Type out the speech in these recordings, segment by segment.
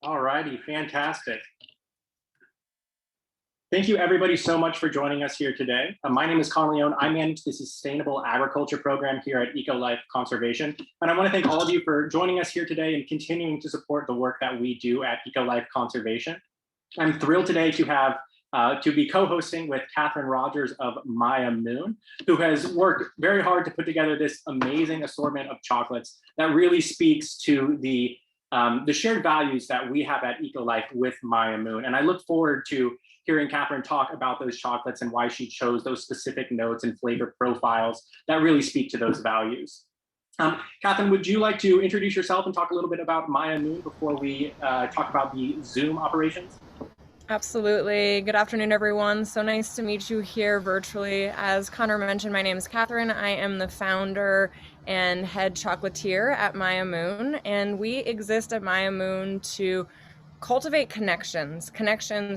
All righty, fantastic. Thank you everybody so much for joining us here today. My name is Con Leone. I manage the Sustainable Agriculture Program here at ECOLIFE Conservation. And I want to thank all of you for joining us here today and continuing to support the work that we do at ECOLIFE Conservation. I'm thrilled today to have to be co-hosting with Catherine Rogers of Maya Moon, who has worked very hard to put together this amazing assortment of chocolates that really speaks to the shared values that we have at ECOLIFE with Maya Moon. And I look forward to hearing Catherine talk about those chocolates and why she chose those specific notes and flavor profiles that really speak to those values. Catherine, would you like to introduce yourself and talk a little bit about Maya Moon before we talk about the Zoom operations? Absolutely. Good afternoon, everyone. So nice to meet you here virtually. As Connor mentioned, my name is Catherine. I am the founder and head chocolatier at Maya Moon, and we exist at Maya Moon to cultivate connections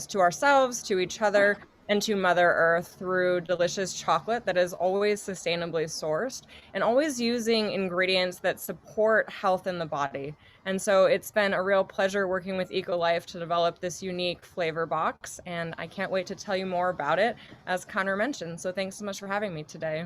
to ourselves, to each other, and to Mother Earth through delicious chocolate that is always sustainably sourced and always using ingredients that support health in the body. And so it's been a real pleasure working with ECOLIFE to develop this unique flavor box, and I can't wait to tell you more about it, as Connor mentioned. So thanks so much for having me today.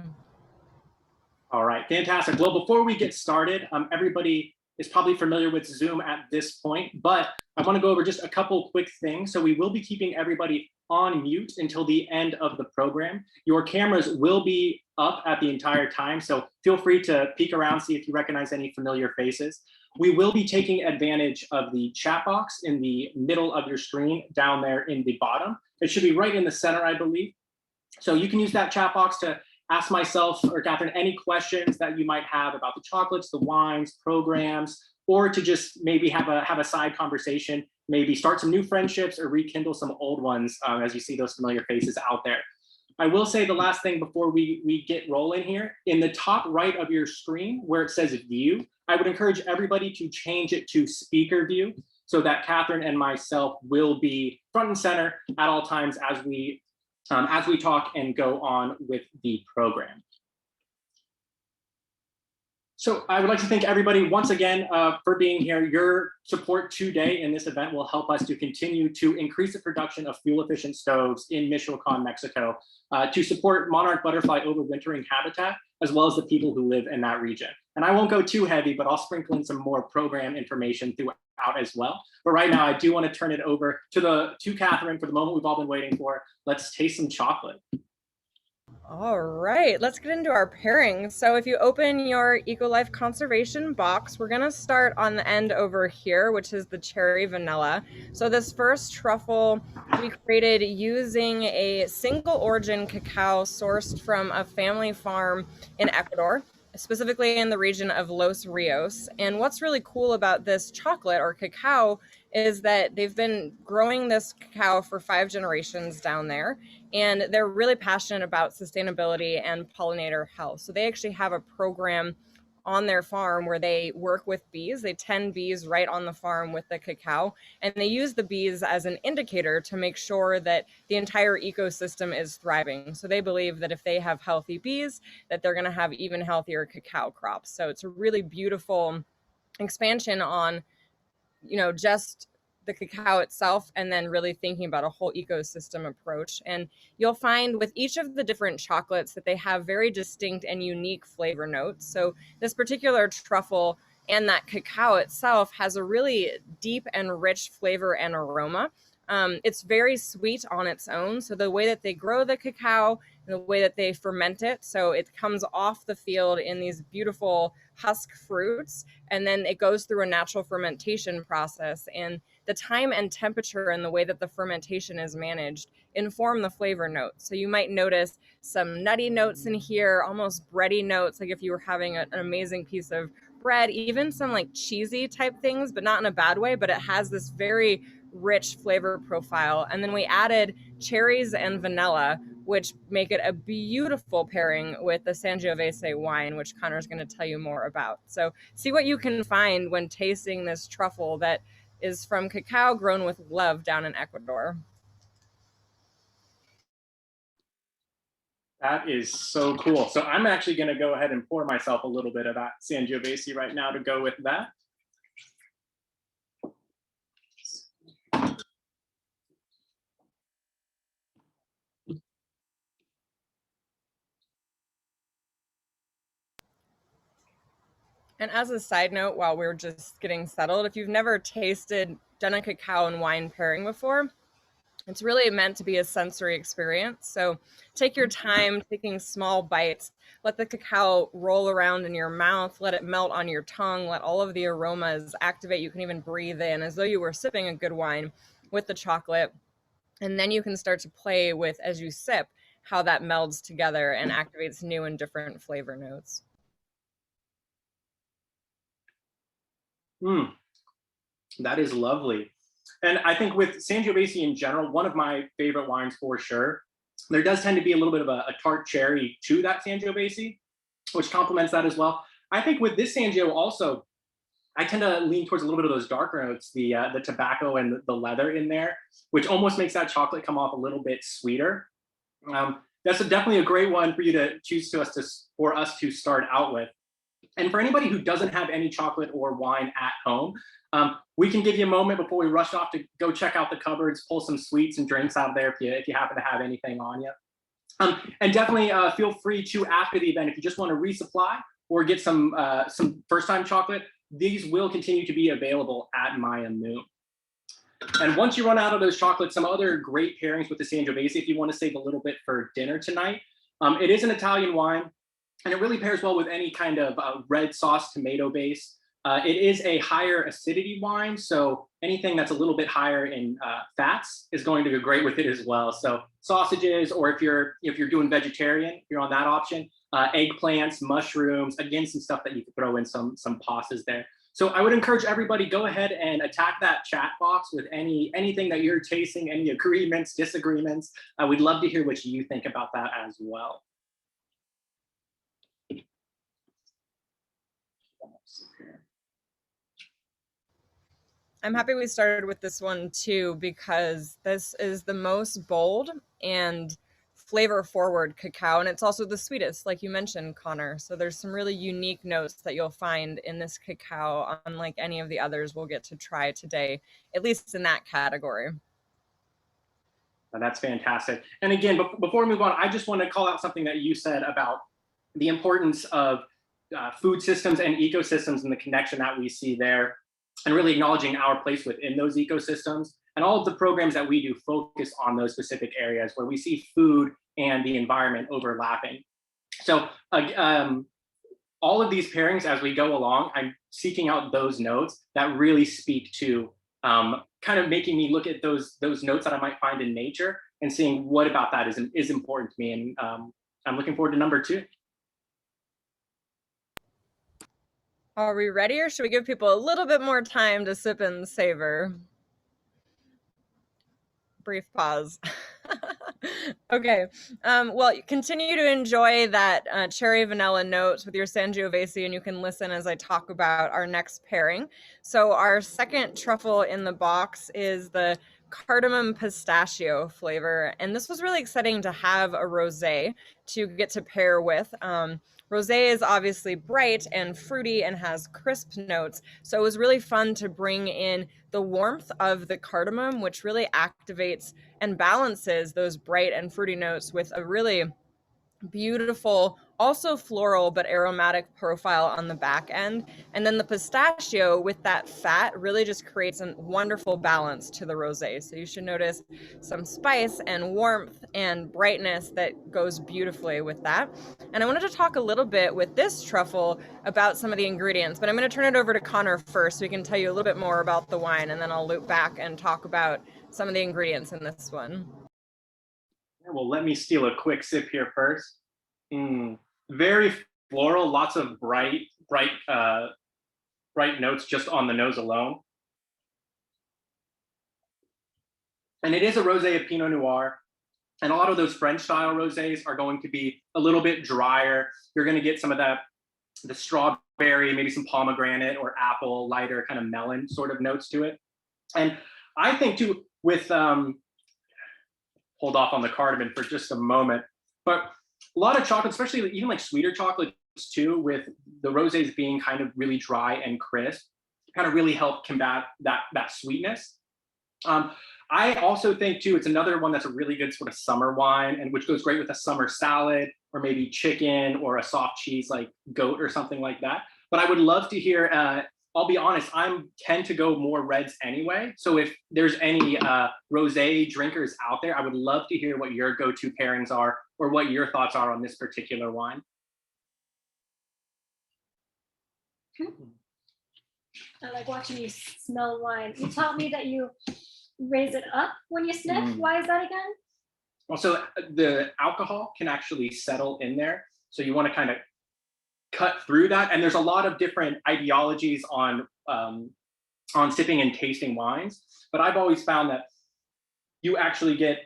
All right, fantastic. Well, before we get started, everybody is probably familiar with Zoom at this point, but I want to go over just a couple quick things. So we will be keeping everybody on mute until the end of the program. Your cameras will be up at the entire time, so feel free to peek around, see if you recognize any familiar faces. We will be taking advantage of the chat box in the middle of your screen down there in the bottom. It should be right in the center, I believe. So you can use that chat box to ask myself or Catherine any questions that you might have about the chocolates, the wines, programs, or to just maybe have a side conversation, maybe start some new friendships or rekindle some old ones as you see those familiar faces out there. I will say the last thing before we get rolling here, in the top right of your screen where it says view, I would encourage everybody to change it to speaker view so that Catherine and myself will be front and center at all times as we talk and go on with the program. So I would like to thank everybody once again for being here. Your support today in this event will help us to continue to increase the production of fuel-efficient stoves in Michoacan, Mexico, to support monarch butterfly overwintering habitat, as well as the people who live in that region. And I won't go too heavy, but I'll sprinkle in some more program information throughout as well. But right now, I do want to turn it over to Catherine for the moment we've all been waiting for. Let's taste some chocolate. All right, let's get into our pairings. So if you open your ECOLIFE Conservation box, we're gonna start on the end over here, which is the cherry vanilla. So this first truffle we created using a single origin cacao sourced from a family farm in Ecuador, specifically in the region of Los Rios. And what's really cool about this chocolate or cacao is that they've been growing this cacao for 5 generations down there, and they're really passionate about sustainability and pollinator health. So they actually have a program on their farm where they work with bees. They tend bees right on the farm with the cacao, and they use the bees as an indicator to make sure that the entire ecosystem is thriving. So they believe that if they have healthy bees, that they're going to have even healthier cacao crops. So it's a really beautiful expansion on, you know, just the cacao itself, and then really thinking about a whole ecosystem approach. And you'll find with each of the different chocolates that they have very distinct and unique flavor notes. So this particular truffle and that cacao itself has a really deep and rich flavor and aroma. It's very sweet on its own. So the way that they grow the cacao, the way that they ferment it, so it comes off the field in these beautiful husk fruits, and then it goes through a natural fermentation process. And the time and temperature and the way that the fermentation is managed inform the flavor notes. So you might notice some nutty notes in here, almost bready notes, like if you were having an amazing piece of bread, even some like cheesy type things, but not in a bad way, but it has this very rich flavor profile. And then we added cherries and vanilla, which make it a beautiful pairing with the Sangiovese wine, which Connor's going to tell you more about. So see what you can find when tasting this truffle that is from cacao grown with love down in Ecuador. That is so cool. So I'm actually going to go ahead and pour myself a little bit of that Sangiovese right now to go with that. And as a side note, while we're just getting settled, if you've never done a cacao and wine pairing before, it's really meant to be a sensory experience. So take your time taking small bites, let the cacao roll around in your mouth, let it melt on your tongue, let all of the aromas activate. You can even breathe in as though you were sipping a good wine with the chocolate. And then you can start to play with, as you sip, how that melds together and activates new and different flavor notes. That is lovely. And I think with Sangiovese in general, one of my favorite wines for sure, there does tend to be a little bit of a tart cherry to that Sangiovese, which complements that as well. I think with this Sangio also, I tend to lean towards a little bit of those darker notes, the tobacco and the leather in there, which almost makes that chocolate come off a little bit sweeter. That's definitely a great one for you to choose for us to start out with. And for anybody who doesn't have any chocolate or wine at home, we can give you a moment before we rush off to go check out the cupboards, pull some sweets and drinks out of there if you happen to have anything on you. And definitely feel free to, after the event, if you just want to resupply or get some first-time chocolate, these will continue to be available at Maya Moon. And once you run out of those chocolates, some other great pairings with the Sangiovese, if you want to save a little bit for dinner tonight. It is an Italian wine, and it really pairs well with any kind of red sauce tomato base. It is a higher acidity wine, so anything that's a little bit higher in fats is going to go great with it as well. So sausages, or if you're doing vegetarian, if you're on that option, eggplants, mushrooms, again, some stuff that you could throw in some pastas there. So I would encourage everybody, go ahead and attack that chat box with anything that you're tasting, any agreements, disagreements. We'd love to hear what you think about that as well. I'm happy we started with this one too, because this is the most bold and flavor forward cacao, and it's also the sweetest, like you mentioned, Connor. So there's some really unique notes that you'll find in this cacao, unlike any of the others we'll get to try today, at least in that category. That's fantastic. And again, before we move on, I just want to call out something that you said about the importance of food systems and ecosystems and the connection that we see there, and really acknowledging our place within those ecosystems. And all of the programs that we do focus on those specific areas where we see food and the environment overlapping. So all of these pairings, as we go along, I'm seeking out those notes that really speak to kind of making me look at those notes that I might find in nature and seeing what about that is important to me. And I'm looking forward to number 2. Are we ready, or should we give people a little bit more time to sip and savor? Brief pause. Okay. Well, continue to enjoy that cherry vanilla notes with your Sangiovese, and you can listen as I talk about our next pairing. So our second truffle in the box is the Cardamom Pistachio flavor, and this was really exciting to have a rosé to get to pair with. Rosé is obviously bright and fruity and has crisp notes, so it was really fun to bring in the warmth of the cardamom, which really activates and balances those bright and fruity notes with a really beautiful, also floral but aromatic profile on the back end. And then the pistachio with that fat really just creates a wonderful balance to the rosé. So you should notice some spice and warmth and brightness that goes beautifully with that. And I wanted to talk a little bit with this truffle about some of the ingredients, but I'm going to turn it over to Connor first so he can tell you a little bit more about the wine, and then I'll loop back and talk about some of the ingredients in this one. Well, let me steal a quick sip here first. Very floral, lots of bright notes just on the nose alone. And it is a rosé of Pinot Noir. And a lot of those French style rosés are going to be a little bit drier. You're going to get some of the strawberry, maybe some pomegranate or apple, lighter kind of melon sort of notes to it. And I think too, with hold off on the cardamom for just a moment, but a lot of chocolate, especially even like sweeter chocolates too, with the rosés being kind of really dry and crisp, kind of really help combat that sweetness. I also think too, it's another one that's a really good sort of summer wine, and which goes great with a summer salad or maybe chicken or a soft cheese like goat or something like that. But I would love to hear, I'll be honest, I tend to go more reds anyway. So if there's any rosé drinkers out there, I would love to hear what your go-to pairings are or what your thoughts are on this particular wine. I like watching you smell wine. You taught me that you raise it up when you sniff. Why is that again? Well, so the alcohol can actually settle in there. So you want to kind of cut through that. And there's a lot of different ideologies on sipping and tasting wines. But I've always found that you actually get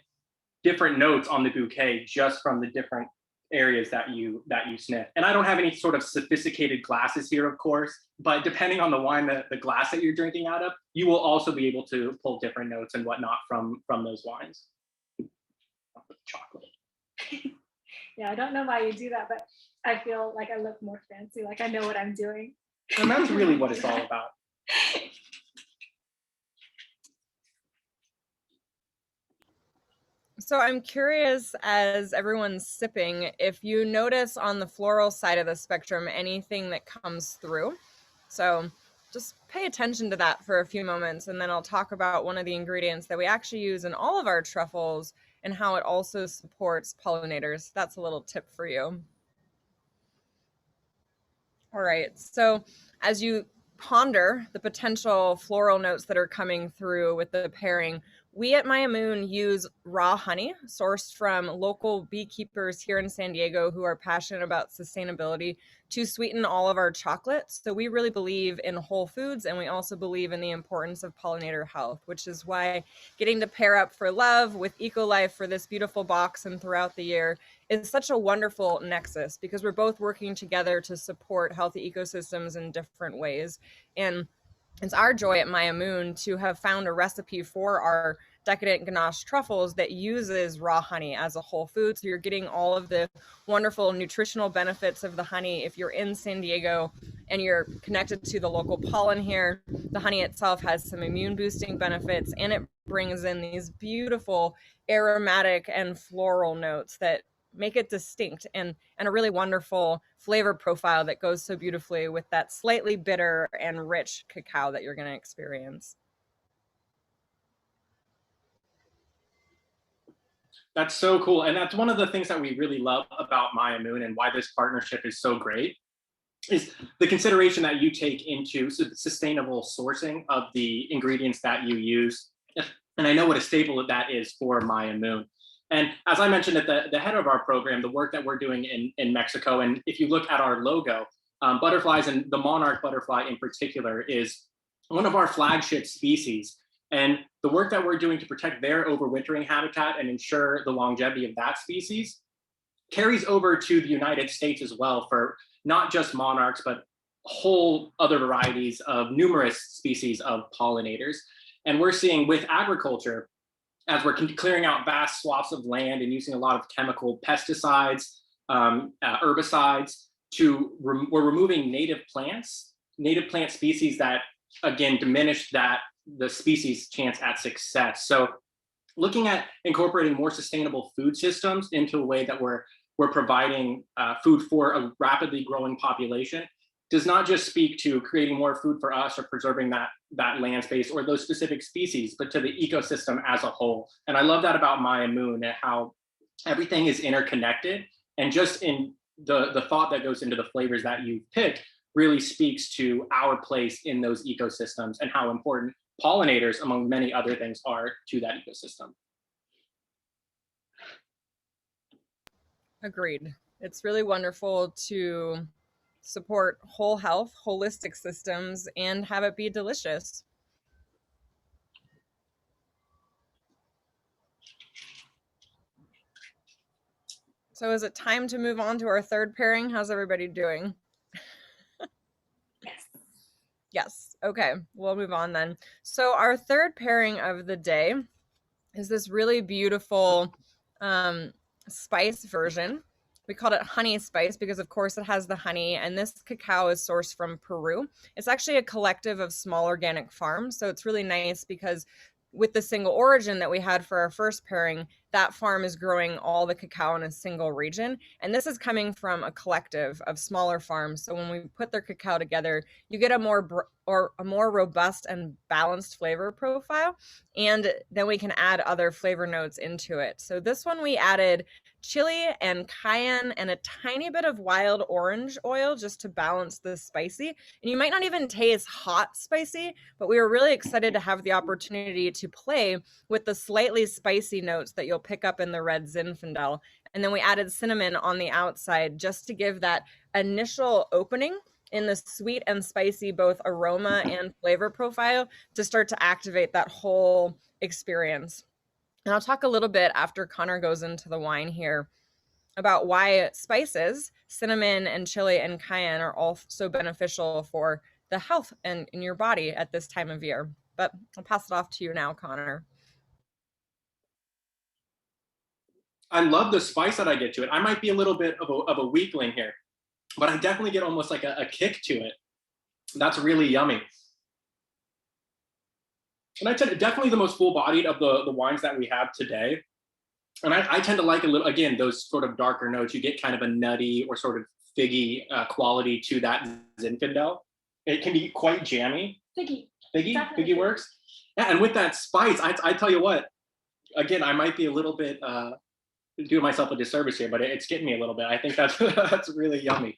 different notes on the bouquet just from the different areas that you sniff. And I don't have any sort of sophisticated glasses here, of course, but depending on the wine, the glass that you're drinking out of, you will also be able to pull different notes and whatnot from those wines. Chocolate. Yeah, I don't know why you do that, but I feel like I look more fancy, like I know what I'm doing. And that's really what it's all about. So I'm curious, as everyone's sipping, if you notice on the floral side of the spectrum anything that comes through. So just pay attention to that for a few moments, and then I'll talk about one of the ingredients that we actually use in all of our truffles and how it also supports pollinators. That's a little tip for you. All right, so as you ponder the potential floral notes that are coming through with the pairing, we at Maya Moon use raw honey sourced from local beekeepers here in San Diego who are passionate about sustainability to sweeten all of our chocolates. So we really believe in whole foods, and we also believe in the importance of pollinator health, which is why getting to pair up for love with ECOLIFE for this beautiful box and throughout the year is such a wonderful nexus, because we're both working together to support healthy ecosystems in different ways. And it's our joy at Maya Moon to have found a recipe for our decadent ganache truffles that uses raw honey as a whole food. So you're getting all of the wonderful nutritional benefits of the honey. If you're in San Diego and you're connected to the local pollen here, the honey itself has some immune boosting benefits, and it brings in these beautiful aromatic and floral notes that make it distinct and a really wonderful flavor profile that goes so beautifully with that slightly bitter and rich cacao that you're going to experience. That's so cool. And that's one of the things that we really love about Maya Moon and why this partnership is so great, is the consideration that you take into sustainable sourcing of the ingredients that you use. And I know what a staple of that is for Maya Moon. And as I mentioned at the head of our program, the work that we're doing in Mexico, and if you look at our logo, butterflies, and the monarch butterfly in particular, is one of our flagship species. And the work that we're doing to protect their overwintering habitat and ensure the longevity of that species carries over to the United States as well, for not just monarchs, but whole other varieties of numerous species of pollinators. And we're seeing with agriculture, as we're clearing out vast swaths of land and using a lot of chemical pesticides, herbicides, we're removing native plant species that, again, diminish the species' chance at success. So looking at incorporating more sustainable food systems into a way that we're providing food for a rapidly growing population does not just speak to creating more food for us or preserving that land space or those specific species, but to the ecosystem as a whole. And I love that about Maya Moon, and how everything is interconnected. And just in the thought that goes into the flavors that you pick really speaks to our place in those ecosystems and how important pollinators, among many other things, are to that ecosystem. Agreed. It's really wonderful to support whole health, holistic systems, and have it be delicious. So is it time to move on to our third pairing? How's everybody doing? Yes. Yes. Okay, we'll move on then. So our third pairing of the day is this really beautiful spice version. We called it honey spice because, of course, it has the honey, and this cacao is sourced from Peru. It's actually a collective of small organic farms, so it's really nice because with the single origin that we had for our first pairing, that farm is growing all the cacao in a single region. And this is coming from a collective of smaller farms. So when we put their cacao together, you get a more robust and balanced flavor profile. And then we can add other flavor notes into it. So this one we added chili and cayenne and a tiny bit of wild orange oil just to balance the spicy. And you might not even taste hot spicy, but we were really excited to have the opportunity to play with the slightly spicy notes that you'll pick up in the red Zinfandel. And then we added cinnamon on the outside just to give that initial opening in the sweet and spicy, both aroma and flavor profile, to start to activate that whole experience. And I'll talk a little bit after Connor goes into the wine here about why spices, cinnamon and chili and cayenne, are all so beneficial for the health and in your body at this time of year. But I'll pass it off to you now, Connor. I love the spice that I get to it. I might be a little bit of a weakling here, but I definitely get almost like a kick to it. That's really yummy. And I tend to, definitely the most full-bodied of the wines that we have today. And I tend to like a little, again, those sort of darker notes. You get kind of a nutty or sort of figgy quality to that Zinfandel. It can be quite jammy. Figgy works. Yeah, and with that spice, I tell you what, again, I might be a little bit doing myself a disservice here, but it's getting me a little bit. I think that's that's really yummy.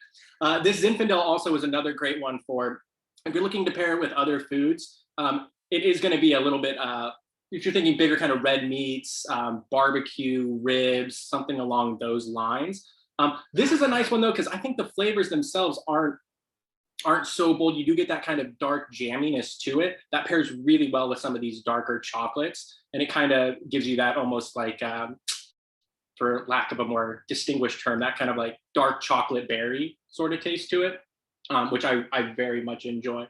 This Zinfandel also is another great one for if you're looking to pair it with other foods. It is going to be a little bit, if you're thinking bigger kind of red meats, barbecue, ribs, something along those lines. This is a nice one though, because I think the flavors themselves aren't so bold. You do get that kind of dark jamminess to it that pairs really well with some of these darker chocolates, and it kind of gives you that almost like, for lack of a more distinguished term, that kind of like dark chocolate berry sort of taste to it, which I very much enjoy.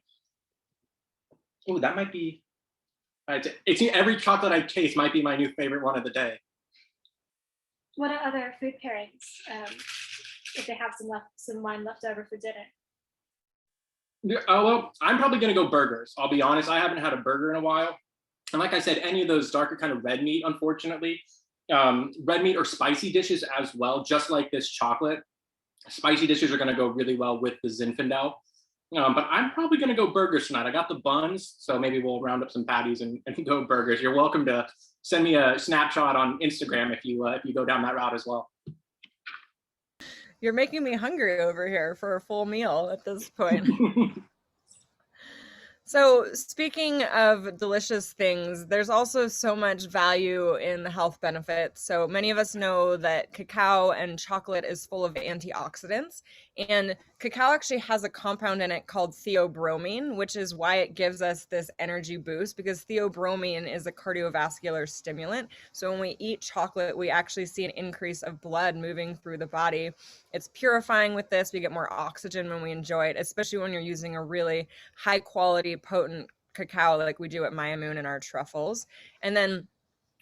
Oh, that might be, it's every chocolate I taste might be my new favorite one of the day. What are other food pairings if they have some wine left over for dinner? Yeah, well, I'm probably gonna go burgers. I'll be honest, I haven't had a burger in a while. And like I said, any of those darker kind of red meat, unfortunately, red meat or spicy dishes as well, just like this chocolate. Spicy dishes are gonna go really well with the Zinfandel. But I'm probably gonna go burgers tonight. I got the buns, so maybe we'll round up some patties and go burgers. You're welcome to send me a snapshot on Instagram if you go down that route as well. You're making me hungry over here for a full meal at this point. So speaking of delicious things, there's also so much value in the health benefits. So many of us know that cacao and chocolate is full of antioxidants, and cacao actually has a compound in it called theobromine, which is why it gives us this energy boost, because theobromine is a cardiovascular stimulant. So when we eat chocolate, we actually see an increase of blood moving through the body. It's purifying with this. We get more oxygen when we enjoy it, especially when you're using a really high quality, potent cacao like we do at Moon in our truffles. And then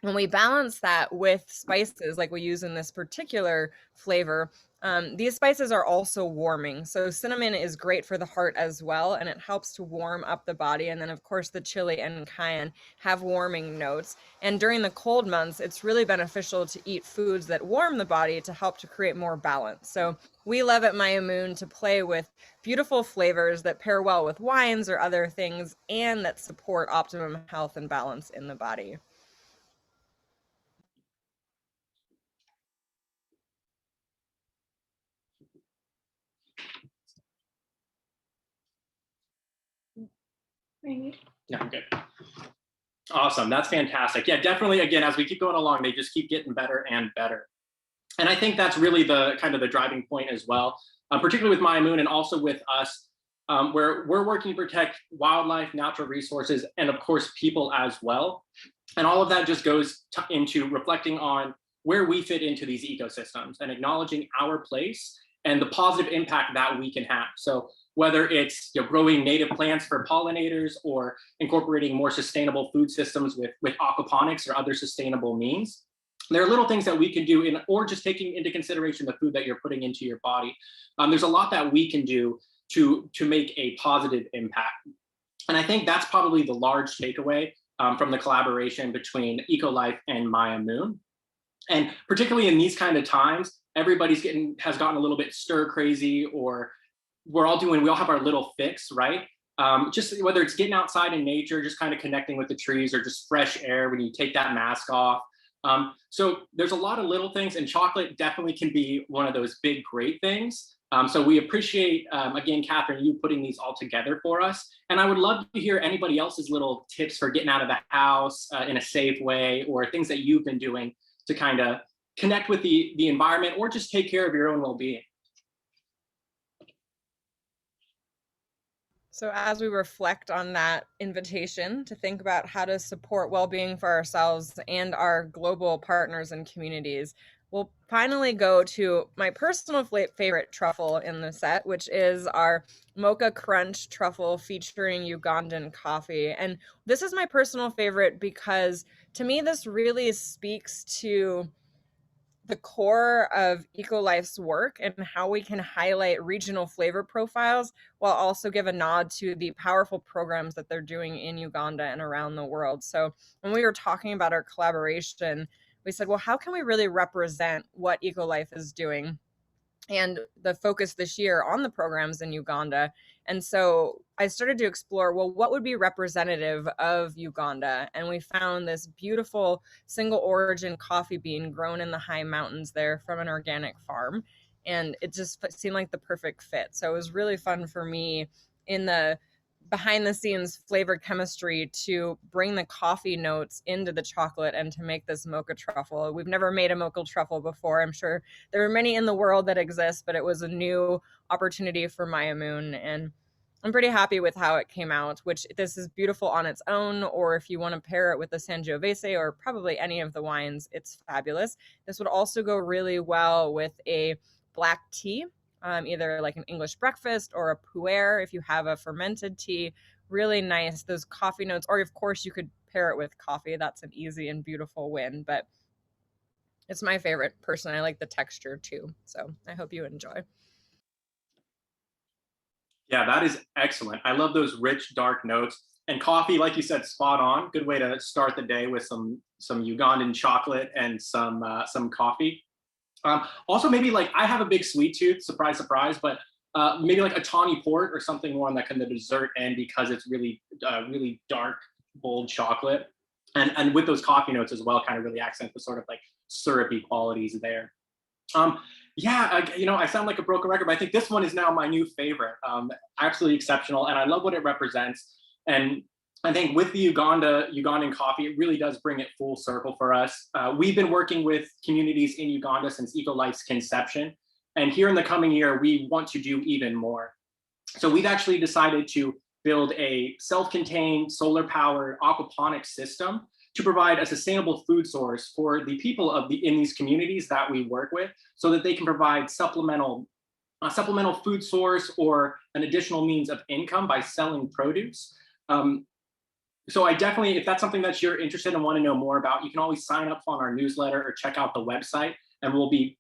when we balance that with spices like we use in this particular flavor, these spices are also warming. So cinnamon is great for the heart as well, and it helps to warm up the body. And then of course the chili and cayenne have warming notes. And during the cold months, it's really beneficial to eat foods that warm the body to help to create more balance. So we love at Moon to play with beautiful flavors that pair well with wines or other things, and that support optimum health and balance in the body. Yeah, I'm good. Awesome, that's fantastic. Yeah, definitely, again, as we keep going along, they just keep getting better and better. And I think that's really the kind of the driving point as well, particularly with Moon and also with us, where we're working to protect wildlife, natural resources, and of course, people as well. And all of that just goes into reflecting on where we fit into these ecosystems and acknowledging our place and the positive impact that we can have. So whether it's growing native plants for pollinators or incorporating more sustainable food systems with aquaponics or other sustainable means, there are little things that we can do or just taking into consideration the food that you're putting into your body. There's a lot that we can do to make a positive impact. And I think that's probably the large takeaway from the collaboration between ECOLIFE and Moon. And particularly in these kind of times, everybody's has gotten a little bit stir crazy, or we all have our little fix, right? Just whether it's getting outside in nature, just kind of connecting with the trees, or just fresh air when you take that mask off. So there's a lot of little things, and chocolate definitely can be one of those big, great things. So we appreciate, again, Catherine, you putting these all together for us. And I would love to hear anybody else's little tips for getting out of the house in a safe way, or things that you've been doing to kind of connect with the environment, or just take care of your own well-being. So as we reflect on that invitation to think about how to support well-being for ourselves and our global partners and communities, we'll finally go to my personal favorite truffle in the set, which is our Mocha Crunch truffle featuring Ugandan coffee. And this is my personal favorite because to me, this really speaks to the core of EcoLife's work and how we can highlight regional flavor profiles while also give a nod to the powerful programs that they're doing in Uganda and around the world. So when we were talking about our collaboration, we said, well, how can we really represent what EcoLife is doing? And the focus this year on the programs in Uganda. And so I started to explore, well, what would be representative of Uganda? And we found this beautiful single origin coffee bean grown in the high mountains there from an organic farm. And it just seemed like the perfect fit. So it was really fun for me in the behind the scenes flavor chemistry to bring the coffee notes into the chocolate and to make this mocha truffle. We've never made a mocha truffle before. I'm sure there are many in the world that exist, but it was a new opportunity for Maya Moon. And I'm pretty happy with how it came out, which this is beautiful on its own, or if you want to pair it with the Sangiovese or probably any of the wines, it's fabulous. This would also go really well with a black tea, either like an English breakfast or a pu'er if you have a fermented tea. Really nice, those coffee notes, or of course you could pair it with coffee. That's an easy and beautiful win, but it's my favorite personally. I like the texture too, so I hope you enjoy. Yeah, that is excellent. I love those rich, dark notes. And coffee, like you said, spot on. Good way to start the day with some Ugandan chocolate and some coffee. Also, maybe like I have a big sweet tooth, surprise, surprise, but maybe like a tawny port or something more on that kind of dessert end, because it's really, really dark, bold chocolate. And with those coffee notes as well, kind of really accent the sort of like syrupy qualities there. Yeah, I sound like a broken record, but I think this one is now my new favorite. Absolutely exceptional, and I love what it represents. And I think with the Ugandan coffee, it really does bring it full circle for us. We've been working with communities in Uganda since EcoLife's conception, and here in the coming year, we want to do even more. So we've actually decided to build a self-contained solar-powered aquaponics system to provide a sustainable food source for the people in these communities that we work with, so that they can provide supplemental food source or an additional means of income by selling produce. So I definitely, if that's something that you're interested in and want to know more about, you can always sign up on our newsletter or check out the website, and we'll be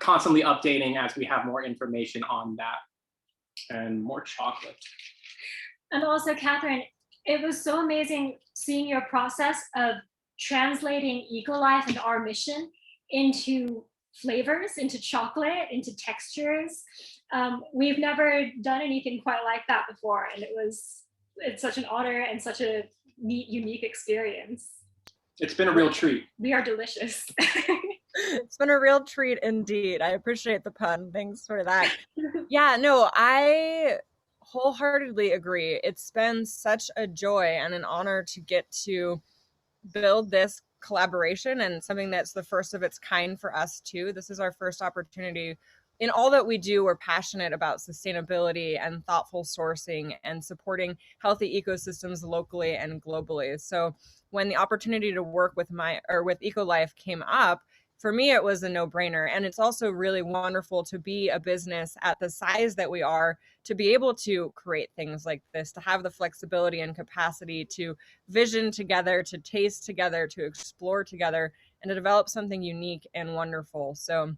constantly updating as we have more information on that. And more chocolate. And also, Catherine, it was so amazing seeing your process of translating EcoLife and our mission into flavors, into chocolate, into textures. We've never done anything quite like that before, and it's such an honor and such a neat, unique experience. It's been a real treat. We are delicious. It's been a real treat indeed. I appreciate the pun. Thanks for that. Yeah, no, I wholeheartedly agree. It's been such a joy and an honor to get to build this collaboration, and something that's the first of its kind for us too. This is our first opportunity. In all that we do, we're passionate about sustainability and thoughtful sourcing and supporting healthy ecosystems locally and globally. So when the opportunity to work with EcoLife came up, for me, it was a no-brainer. And it's also really wonderful to be a business at the size that we are, to be able to create things like this, to have the flexibility and capacity to vision together, to taste together, to explore together, and to develop something unique and wonderful. So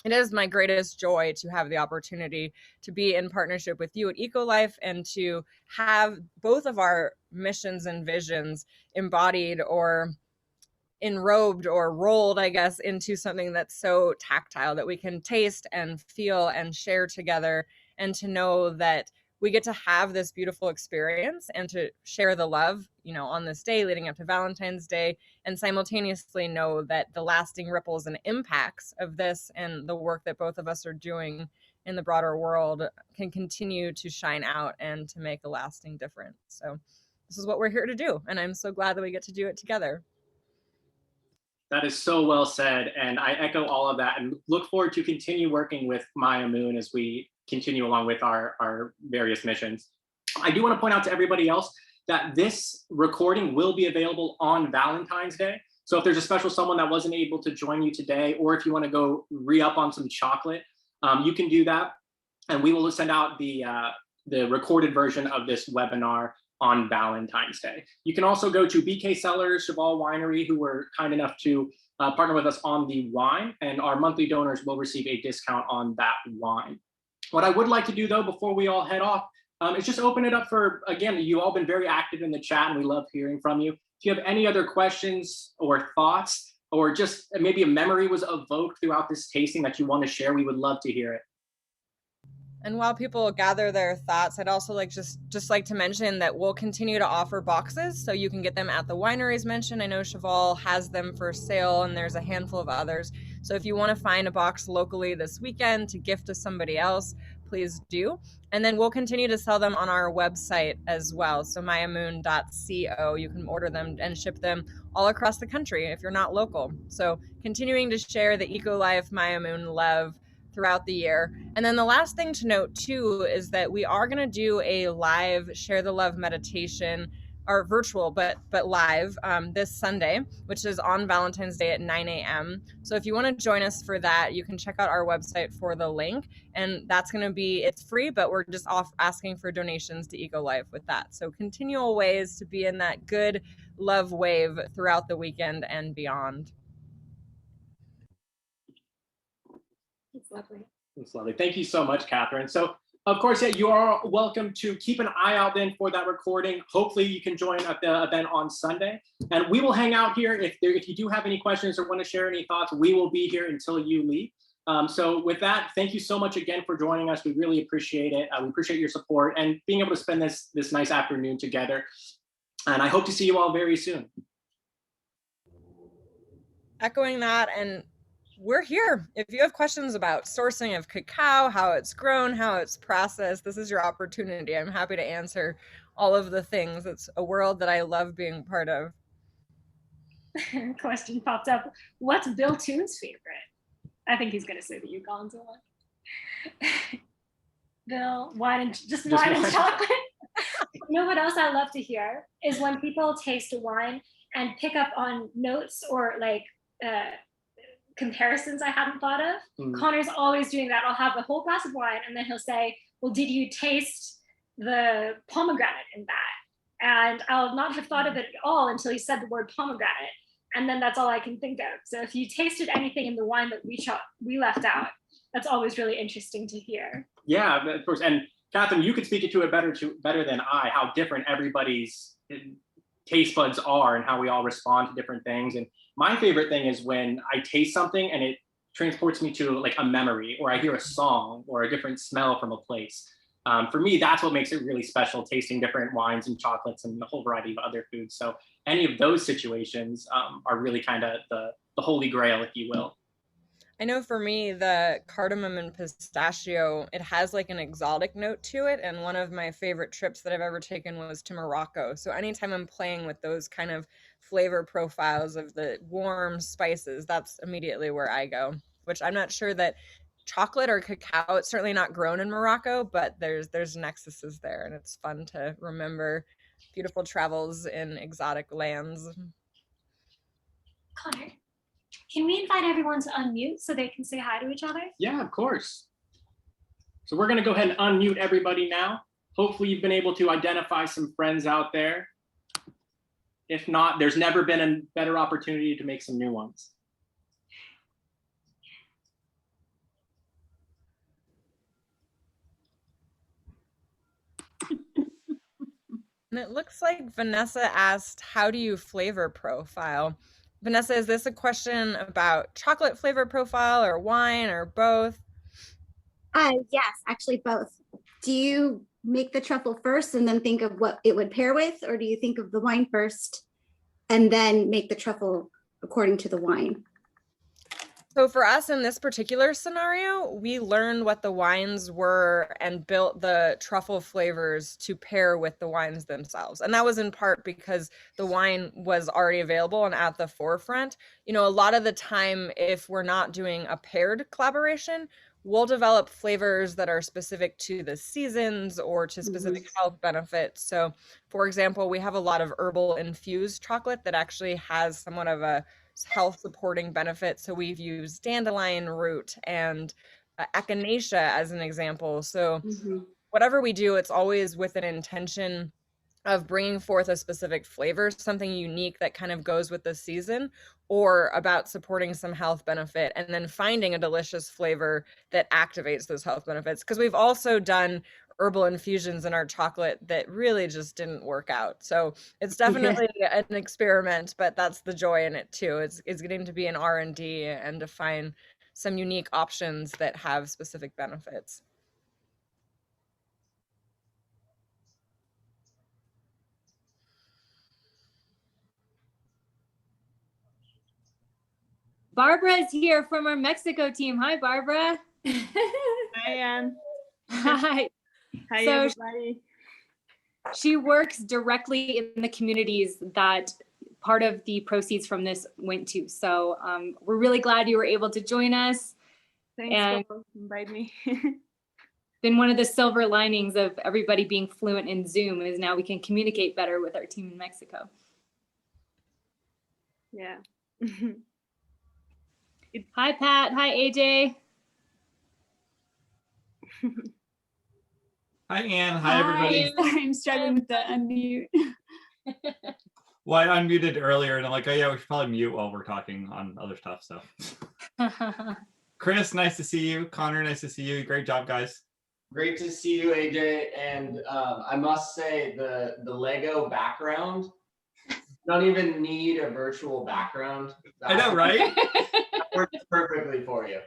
it is my greatest joy to have the opportunity to be in partnership with you at EcoLife and to have both of our missions and visions embodied or enrobed or rolled, I guess, into something that's so tactile that we can taste and feel and share together, and to know that we get to have this beautiful experience and to share the love, on this day leading up to Valentine's Day, and simultaneously know that the lasting ripples and impacts of this and the work that both of us are doing in the broader world can continue to shine out and to make a lasting difference. So this is what we're here to do, and I'm so glad that we get to do it together. That is so well said, and I echo all of that and look forward to continue working with Maya Moon as we continue along with our various missions. I do want to point out to everybody else that this recording will be available on Valentine's Day. So if there's a special someone that wasn't able to join you today, or if you want to go re-up on some chocolate, you can do that. And we will send out the recorded version of this webinar on Valentine's Day. You can also go to BK Cellars, Cheval Winery, who were kind enough to partner with us on the wine, and our monthly donors will receive a discount on that wine. What I would like to do though, before we all head off, is just open it up for, again, you all been very active in the chat and we love hearing from you. If you have any other questions or thoughts, or just maybe a memory was evoked throughout this tasting that you want to share, we would love to hear it. And while people gather their thoughts, I'd also just like to mention that we'll continue to offer boxes, so you can get them at the wineries mentioned. I know Cheval has them for sale, and there's a handful of others. So if you want to find a box locally this weekend to gift to somebody else, please do. And then we'll continue to sell them on our website as well. So mayamoon.co, you can order them and ship them all across the country if you're not local. So continuing to share the ECOLIFE Maya Moon love throughout the year. And then the last thing to note too is that we are going to do a live Share the Love meditation, or virtual, but live, this Sunday, which is on Valentine's Day at 9 a.m. So if you want to join us for that, you can check out our website for the link, and that's going to be, it's free, but we're just asking for donations to ECOLIFE with that. So continual ways to be in that good love wave throughout the weekend and beyond. It's lovely. It's lovely. Thank you so much, Catherine. So, of course, yeah, you are welcome to keep an eye out then for that recording. Hopefully you can join at the event on Sunday. And we will hang out here. If you do have any questions or want to share any thoughts, we will be here until you leave. So with that, thank you so much again for joining us. We really appreciate it. We appreciate your support and being able to spend this nice afternoon together. And I hope to see you all very soon. Echoing that, and we're here. If you have questions about sourcing of cacao, how it's grown, how it's processed, this is your opportunity. I'm happy to answer all of the things. It's a world that I love being part of. Question popped up. What's Bill Toon's favorite? I think he's going to say the Uganda one. Bill, wine and chocolate. You know what else I love to hear is when people taste a wine and pick up on notes or like comparisons I hadn't thought of. Connor's always doing that. I'll have a whole glass of wine and then he'll say, well, did you taste the pomegranate in that? And I'll not have thought of it at all until he said the word pomegranate. And then that's all I can think of. So if you tasted anything in the wine that we left out, that's always really interesting to hear. Yeah, of course. And Catherine, you could speak it to it better than I, how different everybody's taste buds are and how we all respond to different things. And my favorite thing is when I taste something and it transports me to like a memory, or I hear a song or a different smell from a place. For me, that's what makes it really special, tasting different wines and chocolates and a whole variety of other foods. So any of those situations are really kind of the holy grail, if you will. I know for me, the cardamom and pistachio, it has like an exotic note to it. And one of my favorite trips that I've ever taken was to Morocco. So anytime I'm playing with those kind of flavor profiles of the warm spices, that's immediately where I go, which I'm not sure that chocolate or cacao, it's certainly not grown in Morocco, but there's nexuses there, and it's fun to remember beautiful travels in exotic lands. Connor, can we invite everyone to unmute so they can say hi to each other? Yeah, of course. So we're going to go ahead and unmute everybody now. Hopefully you've been able to identify some friends out there. If not, there's never been a better opportunity to make some new ones. And it looks like Vanessa asked, how do you flavor profile? Vanessa, is this a question about chocolate flavor profile or wine or both? Yes, actually both. Do you make the truffle first and then think of what it would pair with, or do you think of the wine first and then make the truffle according to the wine? So for us in this particular scenario, we learned what the wines were and built the truffle flavors to pair with the wines themselves. And that was in part because the wine was already available and at the forefront. You know, a lot of the time, if we're not doing a paired collaboration, we'll develop flavors that are specific to the seasons or to specific health benefits. So, for example, we have a lot of herbal infused chocolate that actually has somewhat of a health supporting benefits. So we've used dandelion root and echinacea as an example. So whatever we do, it's always with an intention of bringing forth a specific flavor, something unique that kind of goes with the season, or about supporting some health benefit and then finding a delicious flavor that activates those health benefits. Because we've also done herbal infusions in our chocolate that really just didn't work out. So it's definitely an experiment, but that's the joy in it too. It's getting to be an R&D and to find some unique options that have specific benefits. Barbara's here from our Mexico team. Hi, Barbara. Hi, Anne. Hi. Hi, So everybody. she works directly in the communities that part of the proceeds from this went to. So we're really glad you were able to join us. Thanks for inviting me. Been one of the silver linings of everybody being fluent in Zoom is now we can communicate better with our team in Mexico. Yeah. Hi, Pat. Hi, AJ. Hi, Anne. Hi, everybody. I'm struggling with the unmute. Well, I unmuted earlier, and I'm like, oh yeah, we should probably mute while we're talking on other stuff. So, Chris, nice to see you. Connor, nice to see you. Great job, guys. Great to see you, AJ. And I must say, the Lego background, don't even need a virtual background. I know, right? That works perfectly for you.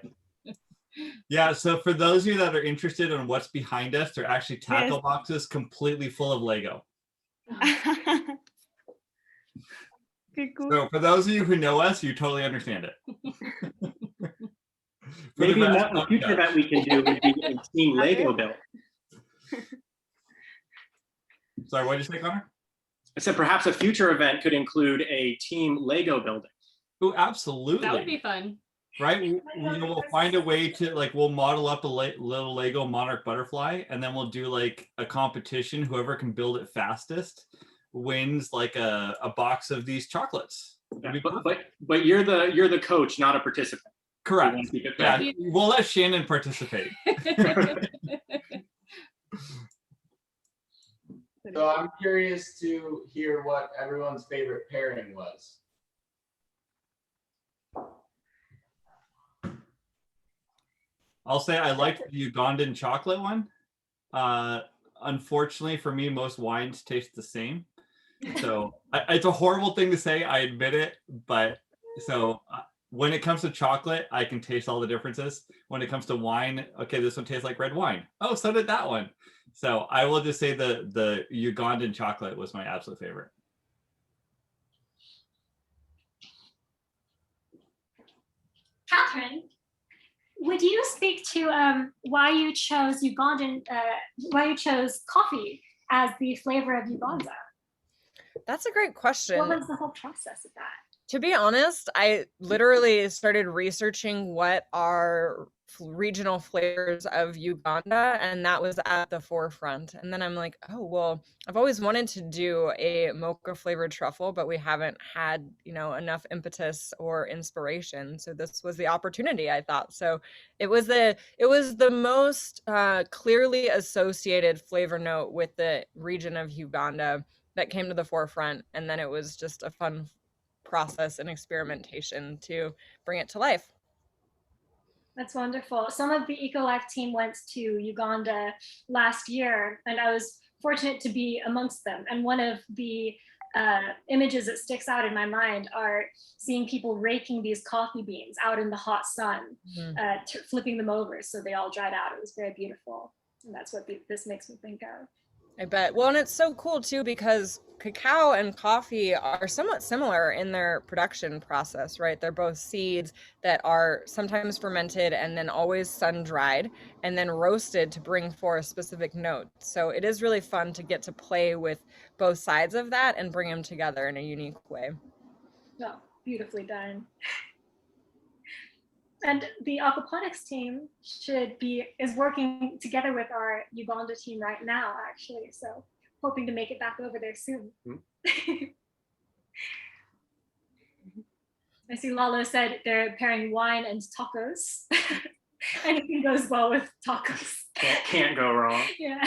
Yeah, so for those of you that are interested in what's behind us, they're actually tackle boxes completely full of Lego. Okay, cool. So for those of you who know us, you totally understand it. Maybe a future event we can do would be a team Lego build. Sorry, what did you say, Connor? I said perhaps a future event could include a team Lego building. Oh, absolutely. That would be fun. Right? We'll find a way to, like, we'll model up a little Lego monarch butterfly, and then we'll do like a competition. Whoever can build it fastest wins like a box of these chocolates. Yeah, but you're the coach, not a participant. Correct. Yeah, we'll let Shannon participate. So I'm curious to hear what everyone's favorite pairing was. I'll say I liked the Ugandan chocolate one. Unfortunately for me, most wines taste the same. So it's a horrible thing to say, I admit it. But so when it comes to chocolate, I can taste all the differences. When it comes to wine, okay, this one tastes like red wine. Oh, so did that one. So I will just say the Ugandan chocolate was my absolute favorite. Catherine, would you speak to why you chose Ugandan, why you chose coffee as the flavor of Uganda? That's a great question. What was the whole process of that? To be honest, I literally started researching what are regional flavors of Uganda, and that was at the forefront. And then I'm like, oh, well, I've always wanted to do a mocha flavored truffle, but we haven't had, enough impetus or inspiration. So this was the opportunity, I thought. So it was the most clearly associated flavor note with the region of Uganda that came to the forefront. And then it was just a fun process and experimentation to bring it to life. That's wonderful. Some of the ECOLIFE team went to Uganda last year, and I was fortunate to be amongst them. And one of the images that sticks out in my mind are seeing people raking these coffee beans out in the hot sun, flipping them over so they all dried out. It was very beautiful. And that's what this makes me think of. I bet. Well, and it's so cool too because cacao and coffee are somewhat similar in their production process, right? They're both seeds that are sometimes fermented and then always sun dried and then roasted to bring forth specific notes. So it is really fun to get to play with both sides of that and bring them together in a unique way. Well, beautifully done. And the aquaponics team is working together with our Uganda team right now, actually. So hoping to make it back over there soon. I see Lalo said they're pairing wine and tacos. Anything goes well with tacos. Can't go wrong. Yeah.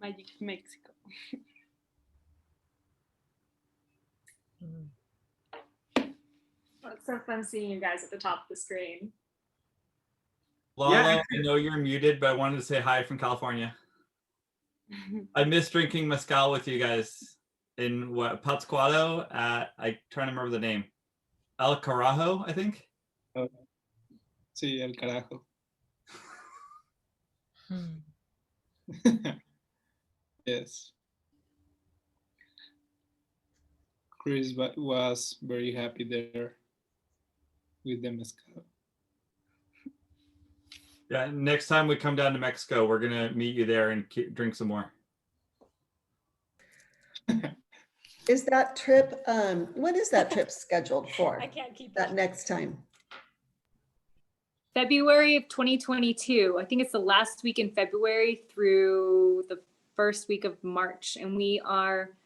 Magic Mexico. Well, it's so fun seeing you guys at the top of the screen. Lala, Yeah. I know you're muted, but I wanted to say hi from California. I miss drinking mezcal with you guys in Pátzcuaro at, I'm trying to remember the name. El Carajo, I think. Sí, el carajo. Yes. Chris was very happy there with the mezcal. Yeah, next time we come down to Mexico, we're gonna meet you there and drink some more. Is that trip, when is that trip scheduled for? I can't keep That next time? February of 2022. I think it's the last week in February through the first week of March, and we are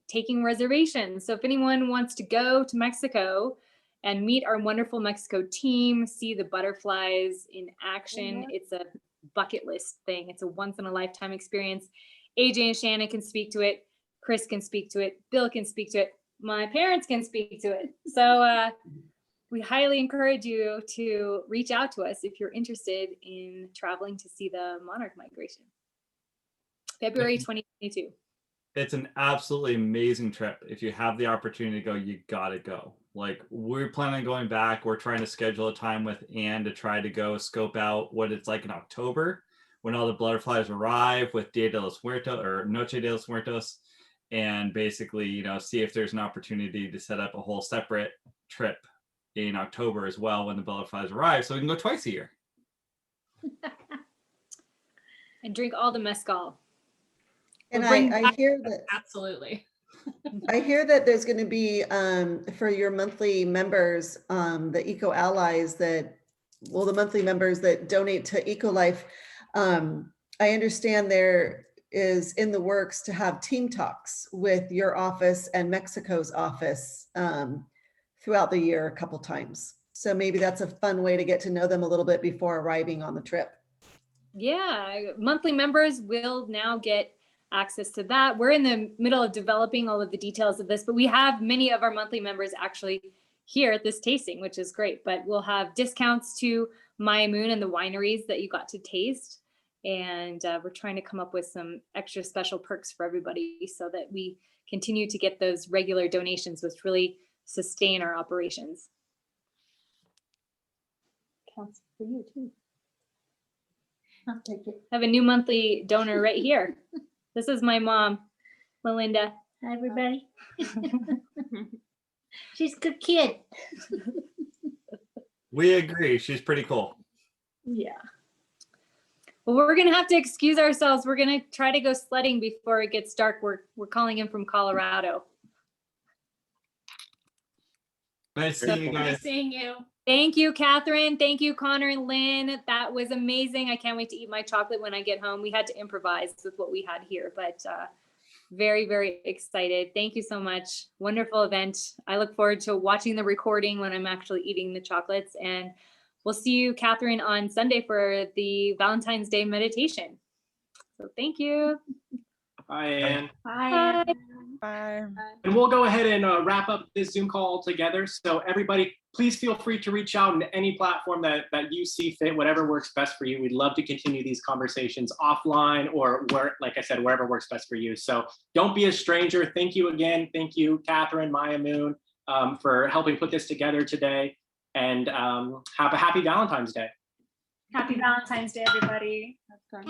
taking reservations. So if anyone wants to go to Mexico and meet our wonderful Mexico team, see the butterflies in action, it's a bucket list thing. It's a once in a lifetime experience. AJ and Shannon can speak to it. Chris can speak to it. Bill can speak to it. My parents can speak to it. So we highly encourage you to reach out to us if you're interested in traveling to see the monarch migration. February 2022. It's an absolutely amazing trip. If you have the opportunity to go, you gotta go. Like, we're planning on going back. We're trying to schedule a time with Anne to try to go scope out what it's like in October when all the butterflies arrive with Dia de los Muertos or Noche de los Muertos, and basically, you know, see if there's an opportunity to set up a whole separate trip in October as well when the butterflies arrive, so we can go twice a year. And drink all the mezcal. And We'll bring I hear that absolutely. I hear that there's going to be for your monthly members, the Eco Allies the monthly members that donate to EcoLife. I understand there is in the works to have team talks with your office and Mexico's office throughout the year a couple times. So maybe that's a fun way to get to know them a little bit before arriving on the trip. Yeah, monthly members will now get access to that. We're in the middle of developing all of the details of this, but we have many of our monthly members actually here at this tasting, which is great. But we'll have discounts to Maya Moon and the wineries that you got to taste. And we're trying to come up with some extra special perks for everybody so that we continue to get those regular donations, which really sustain our operations. Counts for you too. I'll take it. I have a new monthly donor right here. This is my mom, Melinda. Hi, everybody. She's a good kid. We agree. She's pretty cool. Yeah. Well, we're gonna have to excuse ourselves. We're gonna try to go sledding before it gets dark. We're calling in from Colorado. Nice seeing you guys. Nice seeing you. Thank you, Catherine. Thank you, Connor and Lynn. That was amazing. I can't wait to eat my chocolate when I get home. We had to improvise with what we had here, but very, very excited. Thank you so much. Wonderful event. I look forward to watching the recording when I'm actually eating the chocolates. And we'll see you, Catherine, on Sunday for the Valentine's Day meditation. So thank you. Bye, Anne. Bye. Bye. And we'll go ahead and wrap up this Zoom call together. So everybody, please feel free to reach out on any platform that you see fit, whatever works best for you. We'd love to continue these conversations offline or where, like I said, wherever works best for you. So don't be a stranger. Thank you again. Thank you, Catherine, Maya, Moon, for helping put this together today. And have a happy Valentine's Day. Happy Valentine's Day, everybody.